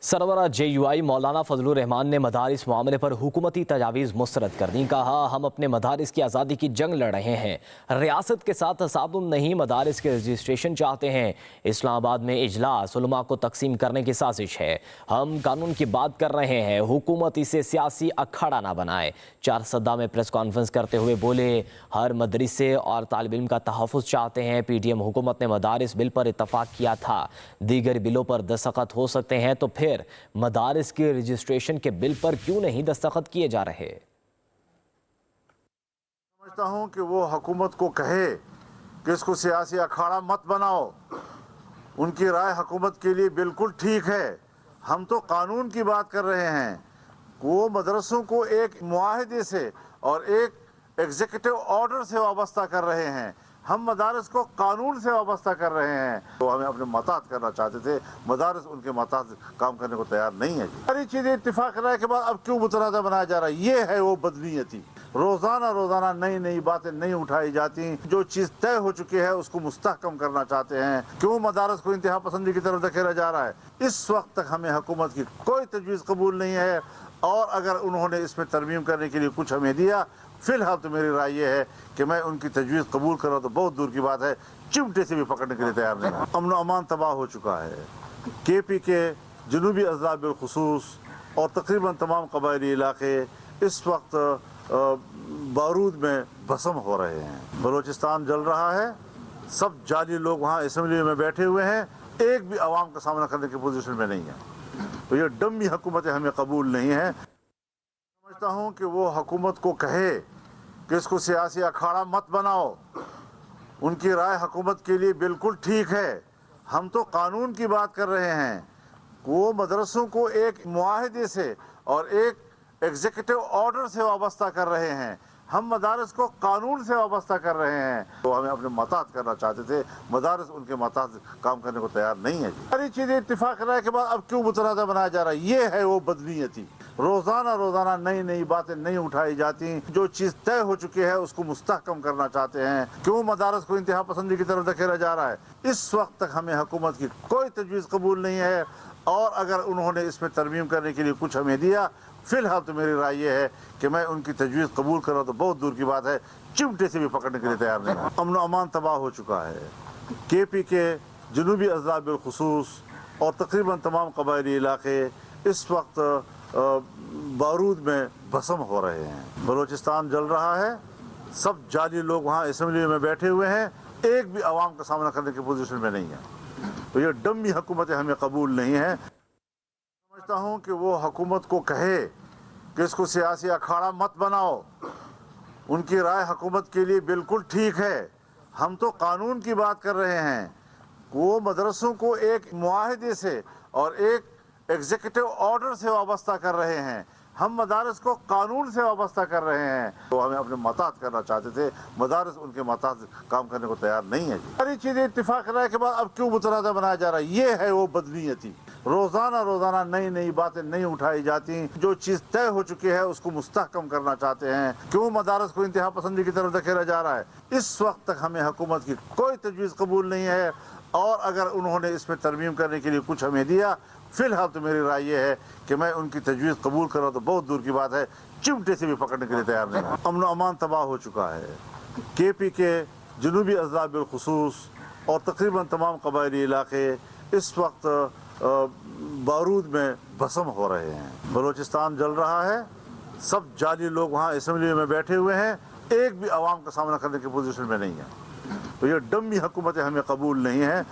سربراہ JUI مولانا فضل الرحمان نے مدارس معاملے پر حکومتی تجاویز مسترد کر دیں۔ کہا ہم اپنے مدارس کی آزادی کی جنگ لڑ رہے ہیں، ریاست کے ساتھ تصادم نہیں، مدارس کے رجسٹریشن چاہتے ہیں۔ اسلام آباد میں اجلاس، علماء کو تقسیم کرنے کی سازش ہے، ہم قانون کی بات کر رہے ہیں، حکومت اسے سیاسی اکھاڑا نہ بنائے۔ چارسدہ میں پریس کانفرنس کرتے ہوئے بولے ہر مدرسے اور طالب علم کا تحفظ چاہتے ہیں۔ PDM حکومت نے مدارس بل پر اتفاق کیا تھا، دیگر بلوں پر دستخط ہو سکتے ہیں تو پھر مدارس کے رجسٹریشن کے بل پر کیوں نہیں دستخط کیے جا رہے؟ سمجھتا ہوں کہ وہ حکومت کو کہے کہ اس کو سیاسی اکھاڑا مت بناؤ، ان کی رائے حکومت کے لیے بالکل ٹھیک ہے، ہم تو قانون کی بات کر رہے ہیں۔ وہ مدرسوں کو ایک معاہدے سے اور ایک ایگزیکٹو آرڈر سے وابستہ کر رہے ہیں، ہم مدارس کو قانون سے وابستہ کر رہے ہیں۔ وہ ہمیں اپنے محتاط کرنا چاہتے تھے، مدارس ان کے محتاط کام کرنے کو تیار نہیں ہے۔ ساری چیزیں اتفاق رائے کے بعد اب کیوں متنازع بنایا جا رہا ہے؟ یہ ہے وہ بدنیتی۔ روزانہ نئی باتیں نہیں اٹھائی جاتی، جو چیز طے ہو چکی ہے اس کو مستحکم کرنا چاہتے ہیں۔ کیوں مدارس کو انتہا پسندی کی طرف دھکیلا جا رہا ہے؟ اس وقت تک ہمیں حکومت کی کوئی تجویز قبول نہیں ہے، اور اگر انہوں نے اس میں ترمیم کرنے کے لیے کچھ ہمیں دیا، فی الحال تو میری رائے یہ ہے کہ میں ان کی تجویز قبول کروں تو بہت دور کی بات ہے، چمٹے سے بھی پکڑنے کے لیے تیار نہیں۔ امن و امان تباہ ہو چکا ہے۔ KP کے جنوبی اضلاع بالخصوص اور تقریباً تمام قبائلی علاقے اس وقت بارود میں بھسم ہو رہے ہیں۔ بلوچستان جل رہا ہے، سب جعلی لوگ وہاں اسمبلی میں بیٹھے ہوئے ہیں، ایک بھی عوام کا سامنا کرنے کی پوزیشن میں نہیں ہے۔ تو یہ ڈمی حکومتیں ہمیں قبول نہیں ہیں۔ سمجھتا ہوں کہ وہ حکومت کو کہے کہ اس کو سیاسی اکھاڑا مت بناؤ، ان کی رائے حکومت کے لیے بالکل ٹھیک ہے، ہم تو قانون کی بات کر رہے ہیں۔ وہ مدرسوں کو ایک معاہدے سے اور ایک ایگزیکٹو آرڈر سے وابستہ کر رہے ہیں، ہم مدارس کو قانون سے وابستہ کر رہے ہیں۔ وہ ہمیں اپنے محتاط کرنا چاہتے تھے، مدارس ان کے محتاط کام کرنے کو تیار نہیں ہے۔ ساری چیزیں اتفاق رائے کے بعد اب کیوں متنازع بنایا جا رہا ہے؟ یہ ہے وہ بدنیتی۔ روزانہ نئی باتیں نہیں اٹھائی جاتی، جو چیز طے ہو چکی ہے اس کو مستحکم کرنا چاہتے ہیں۔ کیوں مدارس کو انتہا پسندی کی طرف دھکیلا جا رہا ہے؟ اس وقت تک ہمیں حکومت کی کوئی تجویز قبول نہیں ہے، اور اگر انہوں نے اس میں ترمیم کرنے کے لیے کچھ ہمیں دیا، فی الحال تو میری رائے یہ ہے کہ میں ان کی تجویز قبول کروں تو بہت دور کی بات ہے، چمٹے سے بھی پکڑنے کے لیے تیار نہیں۔ امن و امان تباہ ہو چکا ہے۔ KP کے جنوبی اضلاع بالخصوص اور تقریباً تمام قبائلی علاقے اس وقت بارود میں بھسم ہو رہے ہیں۔ بلوچستان جل رہا ہے، سب جعلی لوگ وہاں اسمبلی میں بیٹھے ہوئے ہیں، ایک بھی عوام کا سامنا کرنے کی پوزیشن میں نہیں ہے۔ تو یہ ڈمی حکومتیں ہمیں قبول نہیں ہیں۔ سمجھتا ہوں کہ وہ حکومت کو کہے کہ اس کو سیاسی اکھاڑا مت بناؤ، ان کی رائے حکومت کے لیے بالکل ٹھیک ہے، ہم تو قانون کی بات کر رہے ہیں۔ وہ مدرسوں کو ایک معاہدے سے اور ایک ایگزیکٹو آرڈر سے وابستہ کر رہے ہیں، ہم مدارس کو قانون سے وابستہ کر رہے ہیں۔ وہ ہمیں اپنے محتاط کرنا چاہتے تھے، مدارس ان کے محتاط کام کرنے کو تیار نہیں ہے۔ ساری چیزیں اتفاق رائے کے بعد اب کیوں متنازع بنایا جا رہا ہے؟ یہ ہے وہ بدنیتی۔ روزانہ نئی باتیں نہیں اٹھائی جاتی، جو چیز طے ہو چکی ہے اس کو مستحکم کرنا چاہتے ہیں۔ کیوں مدارس کو انتہا پسندی کی طرف دھکیلا جا رہا ہے؟ اس وقت تک ہمیں حکومت کی کوئی تجویز قبول نہیں ہے، اور اگر انہوں نے اس میں ترمیم کرنے کے لیے کچھ ہمیں دیا، فی الحال تو میری رائے یہ ہے کہ میں ان کی تجویز قبول کروں تو بہت دور کی بات ہے، چمٹے سے بھی پکڑنے کے لیے تیار نہیں۔ امن و امان تباہ ہو چکا ہے۔ KP کے جنوبی اضلاع بالخصوص اور تقریباً تمام قبائلی علاقے اس وقت بارود میں بھسم ہو رہے ہیں۔ بلوچستان جل رہا ہے، سب جعلی لوگ وہاں اسمبلی میں بیٹھے ہوئے ہیں، ایک بھی عوام کا سامنا کرنے کی پوزیشن میں نہیں ہے۔ تو یہ ڈمی حکومتیں ہمیں قبول نہیں ہیں۔